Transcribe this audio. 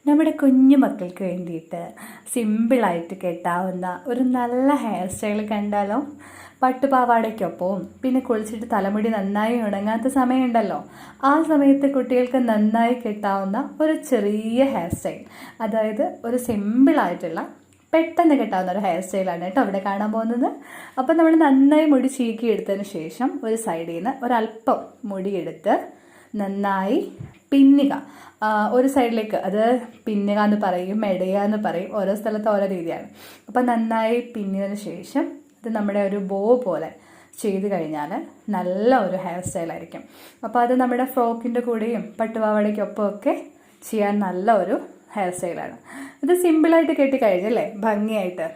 നമ്മുടെ കുഞ്ഞു മക്കൾക്ക് വേണ്ടിയിട്ട് സിമ്പിളായിട്ട് കെട്ടാവുന്ന ഒരു നല്ല ഹെയർ സ്റ്റൈൽ കണ്ടാലോ? പട്ടുപാവാടയ്ക്കൊപ്പവും പിന്നെ കുളിച്ചിട്ട് തലമുടി നന്നായി ഉണങ്ങാത്ത സമയമുണ്ടല്ലോ, ആ സമയത്ത് കുട്ടികൾക്ക് നന്നായി കെട്ടാവുന്ന ഒരു ചെറിയ ഹെയർ സ്റ്റൈൽ, അതായത് ഒരു സിമ്പിളായിട്ടുള്ള പെട്ടെന്ന് കെട്ടാവുന്ന ഒരു ഹെയർ സ്റ്റൈലാണ് കേട്ടോ അവിടെ കാണാൻ പോകുന്നത്. അപ്പോൾ നമ്മൾ നന്നായി മുടി ചീക്കി എടുത്തതിന് ശേഷം ഒരു സൈഡിൽ നിന്ന് ഒരല്പം മുടിയെടുത്ത് നന്നായി പിന്നുക. ഒരു സൈഡിലേക്ക്, അത് പിന്നുക എന്ന് പറയും, മെടയുക എന്ന് പറയും, ഓരോ സ്ഥലത്ത് ഓരോ രീതിയാണ്. അപ്പം നന്നായി പിന്നിയതിന് ശേഷം ഇത് നമ്മുടെ ഒരു ബോ പോലെ ചെയ്ത് കഴിഞ്ഞാൽ നല്ല ഒരു ഹെയർ സ്റ്റൈലായിരിക്കും. അപ്പോൾ അത് നമ്മുടെ ഫ്രോക്കിൻ്റെ കൂടെയും പട്ടുപാവാടയ്ക്കൊപ്പം ഒക്കെ ചെയ്യാൻ നല്ല ഒരു ഹെയർ സ്റ്റൈലാണ്. ഇത് സിമ്പിളായിട്ട് കെട്ടിക്കഴിഞ്ഞല്ലേ ഭംഗിയായിട്ട്.